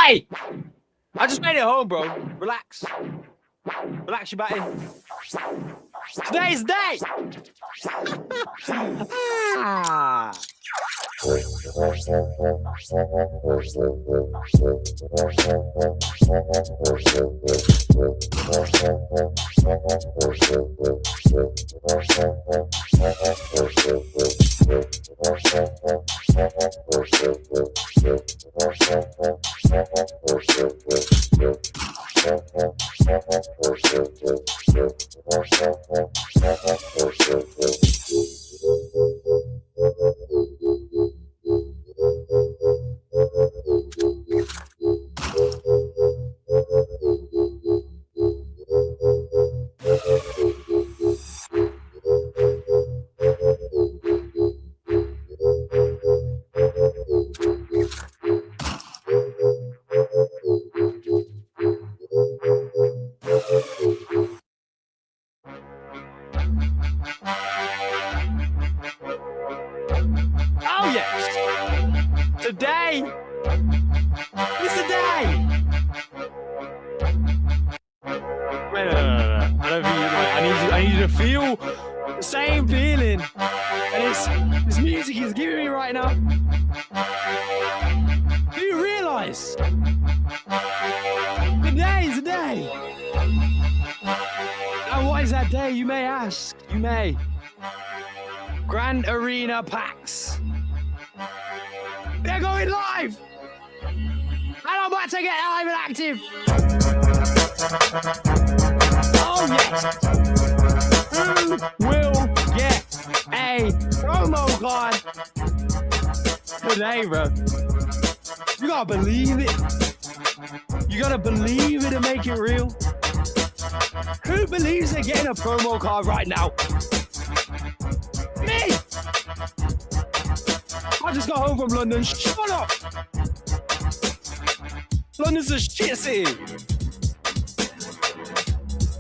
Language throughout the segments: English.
Hey! I just made it home, bro. Relax. Relax your batty. Today's the day! Ah. Oh yes! Today is the day! Wait, no. I don't think I need you to feel the same feeling that this music is giving me right now. Do you realise? Today is the day! And what is that day, you may ask? You may. Grand Arena packs. They're going live! And I'm about to get live and active! Oh yes! Who will get a promo card today, bro? You gotta believe it. You gotta believe it and make it real. Who believes they're getting a promo card right now? Me! I just got home from London. Shut up! London's a shit city.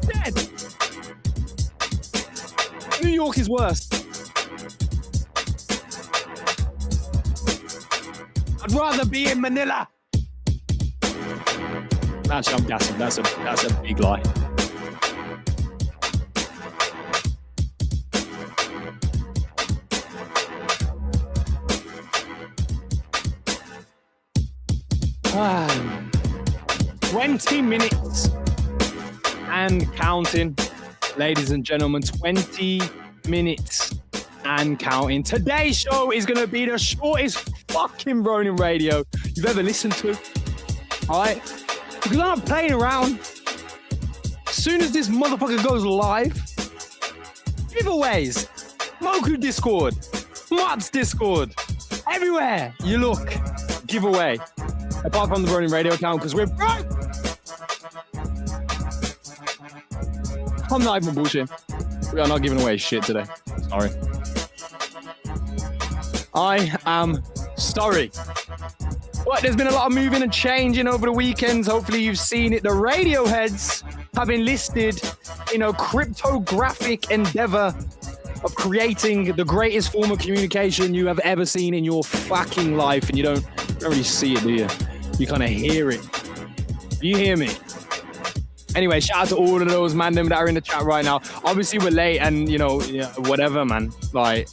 Dead. New York is worse. I'd rather be in Manila. Actually, I'm gassing. That's a big lie. Ah, 20 minutes and counting, ladies and gentlemen. 20 minutes and counting. Today's show is going to be the shortest fucking Ronin radio you've ever listened to. All right? Because I'm not playing around. soon as this motherfucker goes live, giveaways, Moku Discord, Mods Discord, everywhere you look, giveaway. Apart from the Ronin Radio account, because we're broke. I'm not even bullshitting. We are not giving away shit today. Sorry. I am sorry. But there's been a lot of moving and changing over the weekends. Hopefully you've seen it. The radio heads have enlisted in a cryptographic endeavor of creating the greatest form of communication you have ever seen in your fucking life. And you don't really see it, do you? You kind of hear it. Do you hear me? Anyway, shout out to all of those man them that are in the chat right now. Obviously we're late and whatever, man. Like,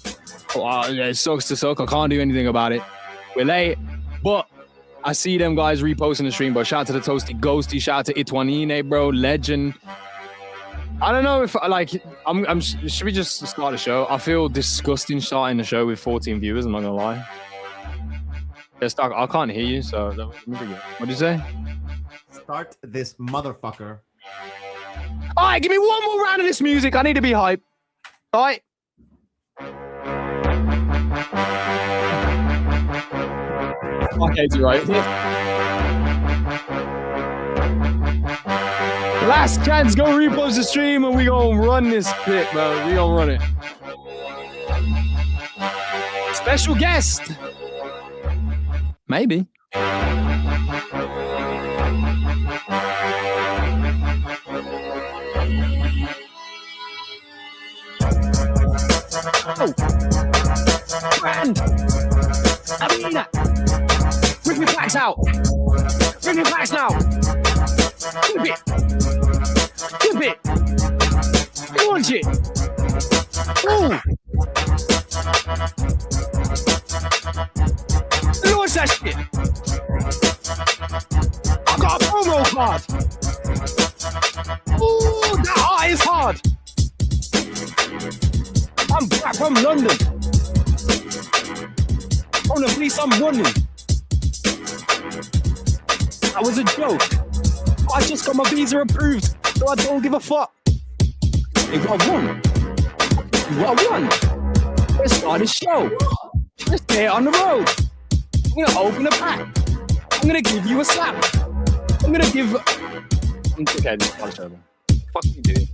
it sucks to suck. I can't do anything about it. We're late, but I see them guys reposting the stream, bro. Shout out to the Toasty Ghosty. Shout out to Itwanine, bro. Legend. I don't know if, should we just start the show? I feel disgusting starting the show with 14 viewers, I'm not gonna lie. I can't hear you, so let me begin. What'd you say? Start this motherfucker. All right, give me one more round of this music. I need to be hype. All right. Okay, right. Last chance, go repost the stream and we gonna run this shit, bro. We gonna run it. Special guest. Maybe. Oh. Brand. Amina. Bring your packs out. Bring your packs now. Keep it. Keep it. Launch it. Ooh. Launch that shit. I got a promo card. Ooh, that art is hard. I'm back from London. On the police, I'm running. That was a joke. I just got my visa approved, so I don't give a fuck. Hey, what I won? What I won? Let's start this show. Let's get it on the road. I'm gonna open a pack. I'm gonna give you a slap. I'm okay, this is over. Fuck you doing?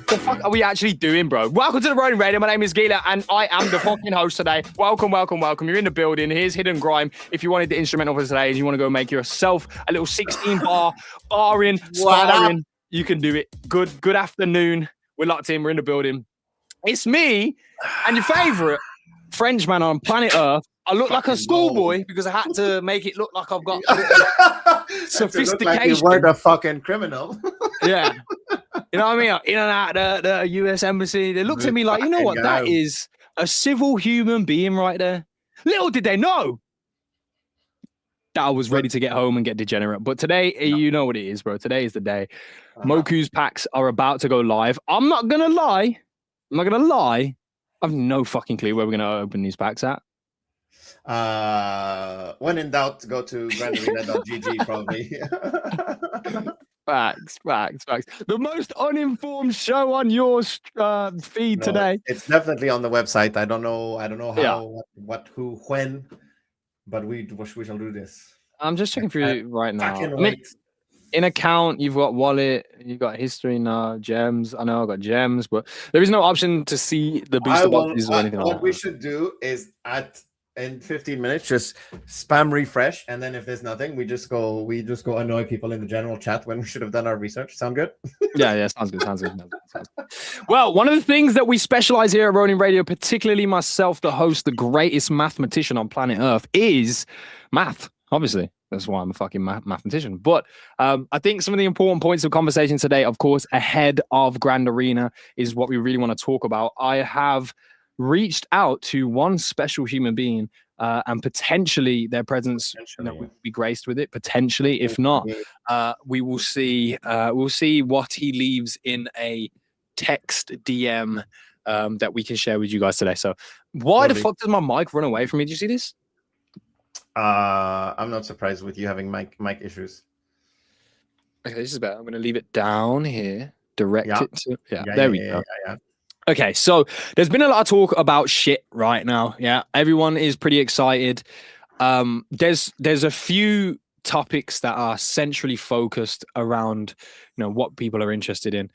The fuck are we actually doing, bro? Welcome to the Ronin Radio. My name is Gila, and I am the fucking host today. Welcome, welcome, welcome. You're in the building. Here's Hidden Grime. If you wanted the instrumental for today, you want to go make yourself a little 16-bar barring, sparring, you can do it. Good afternoon. We're locked in. We're in the building. It's me and your favorite Frenchman on planet Earth. I look like a schoolboy because I had to make it look like I've got sophistication. Like you were the fucking criminal. Yeah. You know what I mean? In and out the US embassy. They looked at me like, you know what? That is a civil human being right there. Little did they know that I was ready to get home and get degenerate. But today, you know what it is, bro. Today is the day. Moku's packs are about to go live. I'm not going to lie. I have no fucking clue where we're going to open these packs at. When in doubt, go to grandarena.gg probably. Facts. The most uninformed show on your feed today. It's definitely on the website. I don't know how, what, who, when, but we shall do this. I'm just checking for you right now. In account, you've got wallet, you've got history now, gems. I know I got gems, but there is no option to see the booster boxes or anything like that. What we should do is in 15 minutes, just spam refresh, and then if there's nothing, we just go annoy people in the general chat when we should have done our research. Sound good? Yeah, sounds good. Well, one of the things that we specialize here at Ronin Radio, particularly myself, the host, the greatest mathematician on planet Earth, is math. Obviously, that's why I'm a fucking mathematician. But I think some of the important points of conversation today, of course, ahead of Grand Arena, is what we really want to talk about. I have reached out to one special human being and potentially their presence will be graced with it. Potentially, if not, we will see. We'll see what he leaves in a text DM that we can share with you guys today. So, why the fuck does my mic run away from me? Did you see this? I'm not surprised with you having mic issues. Okay, this is better. I'm going to leave it down here. direct it to? Yeah, there we go. Okay, so there's been a lot of talk about shit right now. Yeah, everyone is pretty excited. There's a few topics that are centrally focused around, what people are interested in.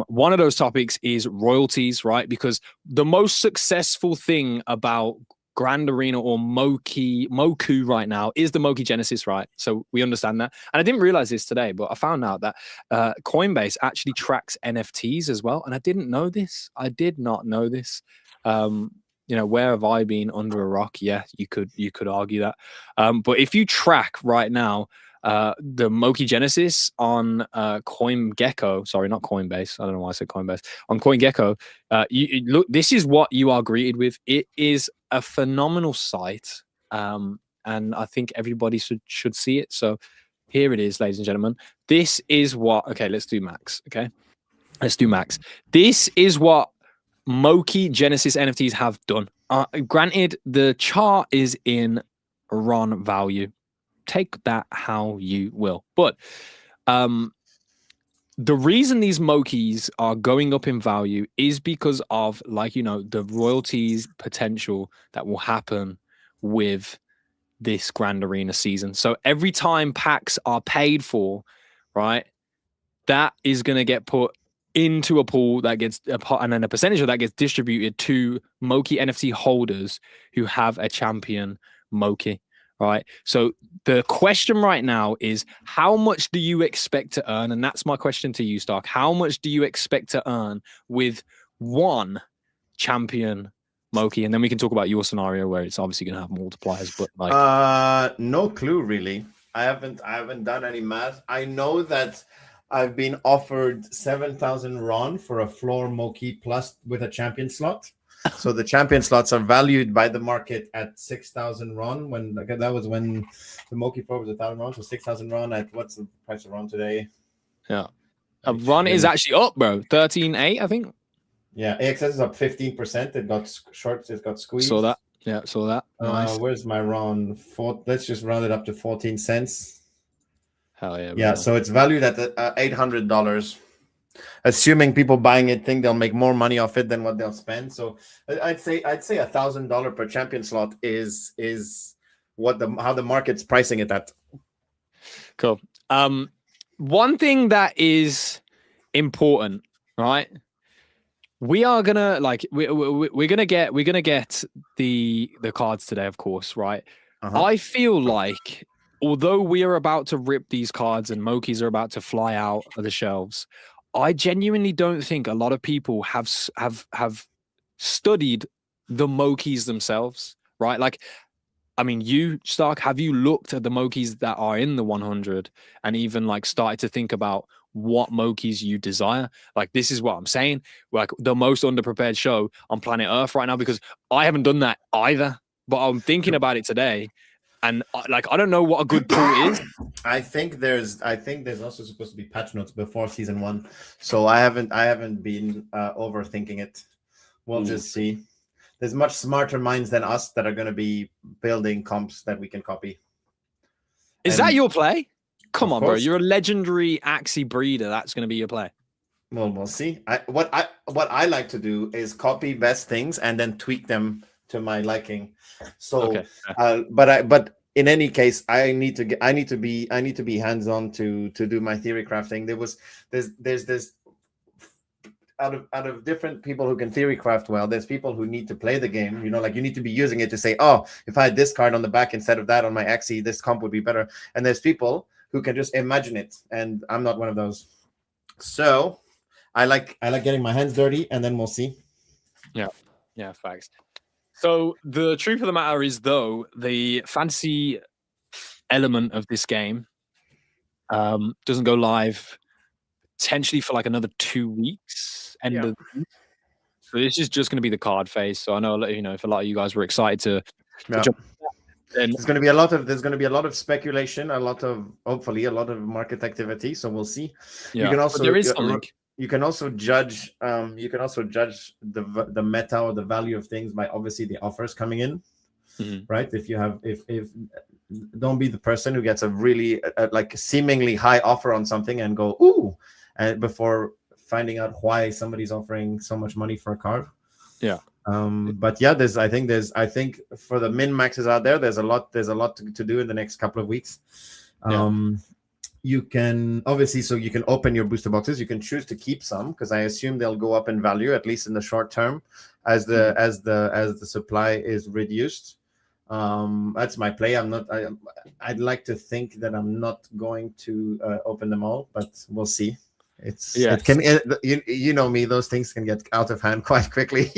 One of those topics is royalties, right? Because the most successful thing about Grand Arena or Moku right now is the Moki Genesis, right? So we understand that. And I didn't realize this today, but I found out that Coinbase actually tracks NFTs as well. And I didn't know this. I did not know this. Where have I been under a rock? Yeah, you could argue that. But if you track right now, the Moki Genesis on CoinGecko, sorry, not Coinbase. I don't know why I said Coinbase. On CoinGecko, you look. This is what you are greeted with. It is a phenomenal site, and I think everybody should see it. So here it is, ladies and gentlemen. This is what. Okay, let's do max. Okay, let's do max. This is what Moki Genesis NFTs have done. Granted, the chart is in RON value. Take that how you will. But the reason these Mokis are going up in value is because of, the royalties potential that will happen with this Grand Arena season. So every time packs are paid for, right, that is going to get put into a pool that gets and then a percentage of that gets distributed to Moki NFT holders who have a champion Moki, right? So the question right now is, how much do you expect to earn? And that's my question to you, Stark. How much do you expect to earn with one champion Moki? And then we can talk about your scenario where it's obviously going to have multipliers, but no clue really. I haven't done any math. I know that I've been offered 7,000 RON for a floor Moki plus with a champion slot. So the champion slots are valued by the market at 6,000 RON. That was when the Moki floor was 1,000 RON. So 6,000 RON at what's the price of RON today? Yeah, RON is actually up, bro. 13.8, I think. Yeah, AXS is up 15%. It got short. It got squeezed. Saw that. Yeah, saw that. Nice. Where's my RON? Let's just round it up to 14 cents. Hell yeah. Yeah, so it's valued at $800. Assuming people buying it think they'll make more money off it than what they'll spend. So I'd say $1,000 per champion slot is how the market's pricing it at. Cool. One thing that is important, right? We are gonna we're gonna get the cards today, of course, right? I feel like although we are about to rip these cards and Mokis are about to fly out of the shelves, I genuinely don't think a lot of people have studied the Mokis themselves, right? Like, I mean, you, Stark, have you looked at the Mokis that are in the 100 and even started to think about what Mokis you desire? Like, this is what I'm saying, like the most underprepared show on planet Earth right now, because I haven't done that either, but I'm thinking about it today. And I don't know what a good pool is. I think there's also supposed to be patch notes before season 1, so I haven't been overthinking it. We'll just see. There's much smarter minds than us that are going to be building comps that we can copy. Is that your play? Come on, bro! You're a legendary Axie breeder. That's going to be your play. Well, we'll see. What I like to do is copy best things and then tweak them to my liking. So, but in any case, I need to be hands-on to do my theory crafting. There's out of different people who can theory craft well, there's people who need to play the game. You need to be using it to say, oh, if I had this card on the back instead of that on my Axie, this comp would be better. And there's people who can just imagine it, and I'm not one of those. So I like getting my hands dirty, and then we'll see. Yeah, facts. So the truth of the matter is, though, the fantasy element of this game doesn't go live potentially for another 2 weeks. End of the week. So this is just going to be the card phase. So I know, if a lot of you guys were excited to jump. There's going to be a lot of speculation, hopefully a lot of market activity. So we'll see. Yeah, there is something. You can also judge. The meta or the value of things by obviously the offers coming in, right? If don't be the person who gets a really seemingly high offer on something and go ooh, and before finding out why somebody's offering so much money for a card. Yeah. But yeah, I think for the min maxes out there, there's a lot to do in the next couple of weeks. You can obviously, so you can open your booster boxes. You can choose to keep some, because I assume they'll go up in value, at least in the short term, as the supply is reduced. That's my play. I'd like to think that I'm not going to open them all, but we'll see. You know me, those things can get out of hand quite quickly.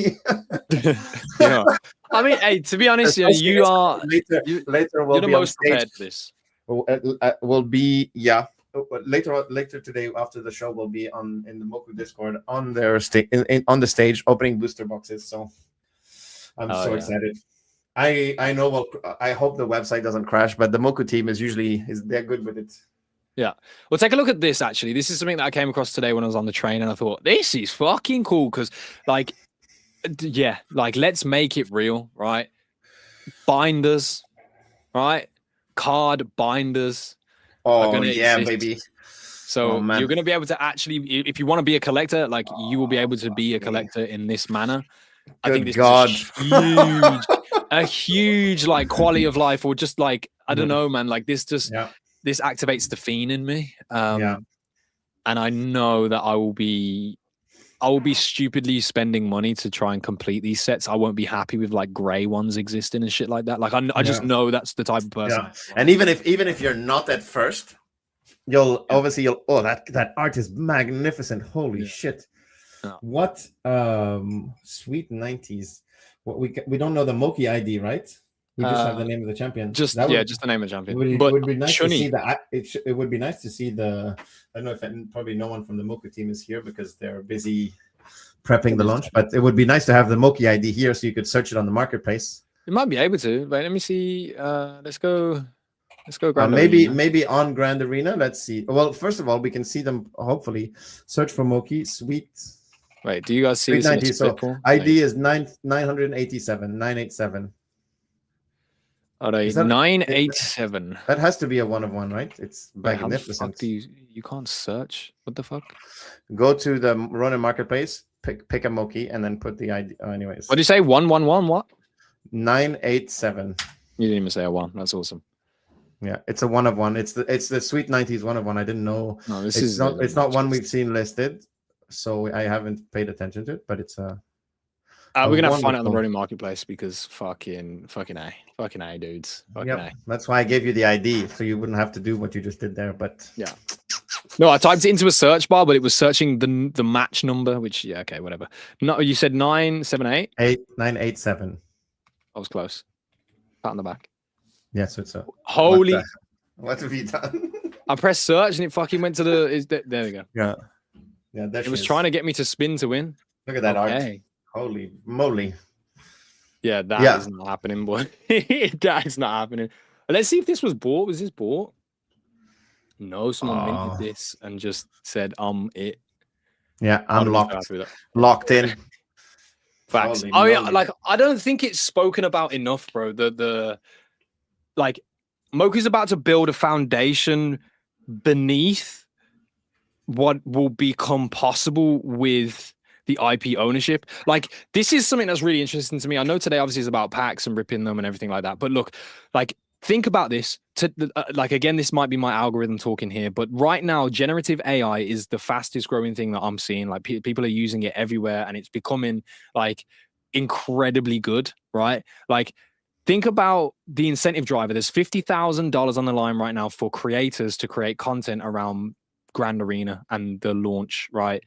Yeah. I mean, hey, to be honest, later we'll be most prepared for this. Will be later today after the show. We'll be in the Moku Discord on their on the stage opening booster boxes. So I'm so excited. I know. Well, I hope the website doesn't crash, but the Moku team they're good with it. Yeah. Well, take a look at this. Actually, this is something that I came across today when I was on the train, and I thought this is fucking cool because, like, let's make it real, right? Binders, right? Card binders. Oh yeah, exist. Baby. So you're going to be able to actually, if you want to be a collector, like you will be able to be a collector in this manner. I think this is a huge like quality of life, or just like, I don't know, man, like this just this activates the fiend in me. And I know that I will be stupidly spending money to try and complete these sets. I won't be happy with like gray ones existing and shit like that. Like I just know that's the type of person. Yeah. And even if you're not at first, you'll that art is magnificent. Holy shit. Yeah. What sweet 90s. What we don't know the Moki ID, right? We just have the name of the champion. Just the name of the champion. It would be nice to see that. It would be nice to see the. I don't know if probably no one from the Moku team is here because they're busy prepping the launch. But it would be nice to have the Moki ID here so you could search it on the marketplace. You might be able to, but let me see. Let's go. Grand Arena. Maybe on Grand Arena. Let's see. Well, first of all, we can see them. Hopefully, search for Moki. Sweet. Wait, do you guys see this? 90, so ID is 987 987. All right, 987. That has to be a 1 of 1, right? It's magnificent. You can't search? What the fuck? Go to the Ronin marketplace, pick a Moki, and then put the ID. Anyways, what do you say? 111 what? 987. You didn't even say a 1. That's awesome. Yeah, it's a 1 of 1. It's the Sweet 90s 1 of 1. I didn't know. No, it's not one we've seen listed, so I haven't paid attention to it. But it's a. We're gonna have to find it on the Ronin marketplace because fucking A, dudes. A. That's why I gave you the ID so you wouldn't have to do what you just did there. But yeah, no, I typed it into a search bar, but it was searching the match number, which okay, whatever. No, you said 978. 987. I was close. Pat on the back. Yeah, so it's a holy. What have you done? I pressed search and it fucking went to the. There we go. Yeah. It was trying to get me to spin to win. Look at that art. Holy moly. Yeah, that is not happening, boy. That is not happening. Let's see if this was bought. Was this bought? No, someone minted this and just said, it. Yeah, I'm locked in. Facts. Like, I don't think it's spoken about enough, bro. Like, Moku's about to build a foundation beneath what will become possible with the IP ownership. Like, this is something that's really interesting to me. I know today obviously is about packs and ripping them and everything like that. But look, like, think about this. Like, again, this might be my algorithm talking here, but right now, generative AI is the fastest growing thing that I'm seeing. Like, people are using it everywhere, and it's becoming like incredibly good, right? Like, think about the incentive driver. There's $50,000 on the line right now for creators to create content around Grand Arena and the launch, right?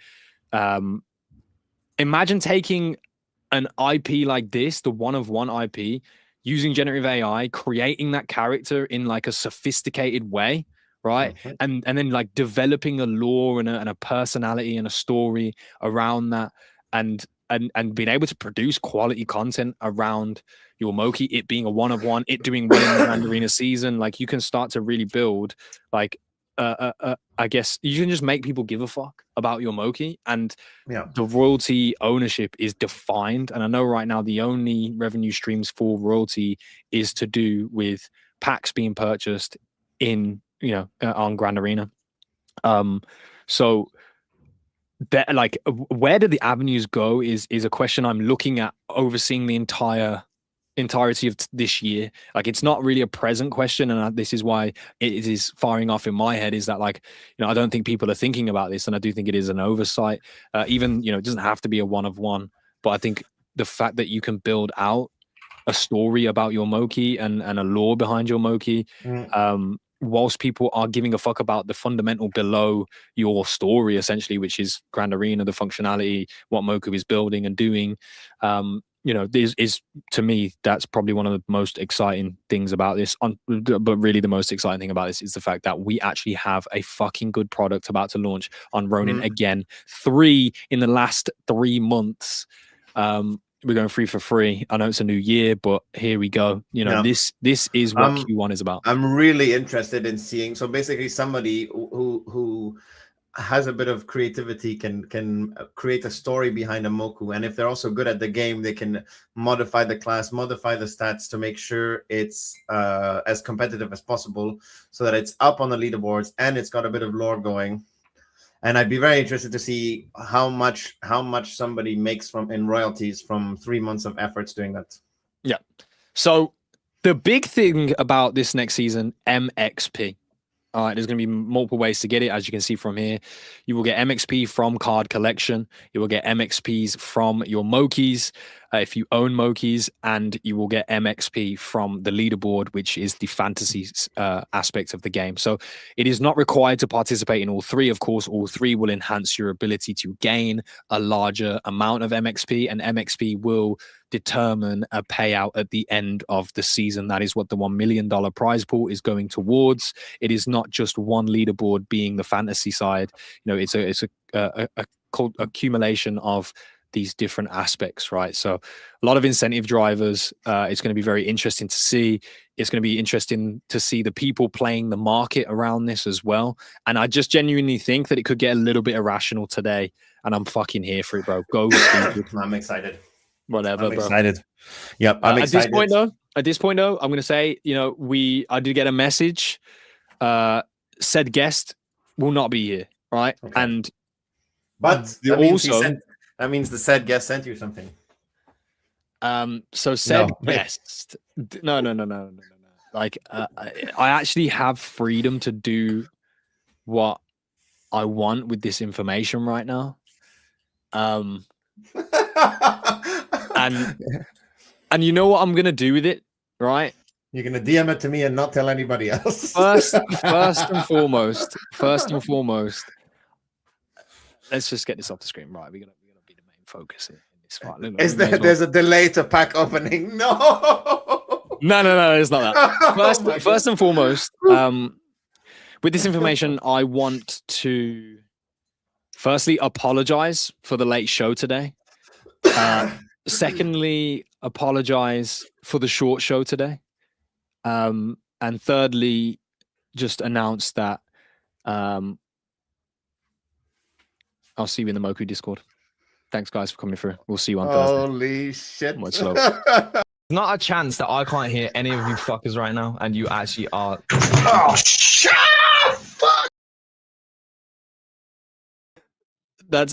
Imagine taking an IP like this, the 1 of 1 IP, using generative AI, creating that character in like a sophisticated way, right? And then like developing a lore and a personality and a story around that, and being able to produce quality content around your Moki, it being a 1 of 1, it doing well in the Grand Arena season. Like, you can start to really build like I guess you can just make people give a fuck about your Moki, and the royalty ownership is defined. And I know right now the only revenue streams for royalty is to do with packs being purchased in, on Grand Arena. So that, like, where do the avenues go is a question I'm looking at, overseeing the entirety of this year. Like, it's not really a present question, and this is why it is firing off in my head, is that, like, I don't think people are thinking about this, and I do think it is an oversight. Even, it doesn't have to be a one of one, but I think the fact that you can build out a story about your Moki and a lore behind your Moki, whilst people are giving a fuck about the fundamental below your story, essentially, which is Grand Arena, the functionality, what Moku is building and doing. This is, to me, that's probably one of the most exciting things about this. But really, the most exciting thing about this is the fact that we actually have a fucking good product about to launch on Ronin again. 3 in the last 3 months. We're going for free. I know it's a new year, but here we go. This is what Q1 is about. I'm really interested in seeing. So basically, somebody who has a bit of creativity can create a story behind a Moku, and if they're also good at the game, they can modify the class, modify the stats to make sure it's as competitive as possible, so that it's up on the leaderboards and it's got a bit of lore going. And I'd be very interested to see how much somebody makes in royalties from 3 months of efforts doing that. Yeah. So the big thing about this next season, MXP. All right, there's going to be multiple ways to get it. As you can see from here, you will get MXP from card collection. You will get MXPs from your Mokis, if you own Mokis, and you will get MXP from the leaderboard, which is the fantasy aspect of the game. So it is not required to participate in all 3. Of course, all 3 will enhance your ability to gain a larger amount of MXP, and MXP will determine a payout at the end of the season. That is what the $1 million prize pool is going towards. It is not just one leaderboard being the fantasy side. It's a accumulation of these different aspects, right? So a lot of incentive drivers. It's going to be very interesting to see. It's going to be interesting to see the people playing the market around this as well. And I just genuinely think that it could get a little bit irrational today, and I'm fucking here for it, bro. Go. I'm excited. Whatever, I'm bro. Excited. Yep, I'm excited. At this point, though, I'm going to say, I did get a message. Said guest will not be here, right? Okay. But that means the said guest sent you something. So said guest. No. Like, I actually have freedom to do what I want with this information right now. And you know what I'm gonna do with it, right? You're gonna DM it to me and not tell anybody else. First and foremost, let's just get this off the screen, right? We're gonna be the main focus in this fight. There's a delay to pack opening? No, it's not that. First and foremost, with this information, I want to firstly apologize for the late show today. Secondly, apologize for the short show today. And thirdly, just announce that I'll see you in the Moku Discord. Thanks, guys, for coming through. We'll see you on Thursday. Holy shit. There's not a chance that I can't hear any of you fuckers right now, and you actually are... Oh, shit! Fuck! That's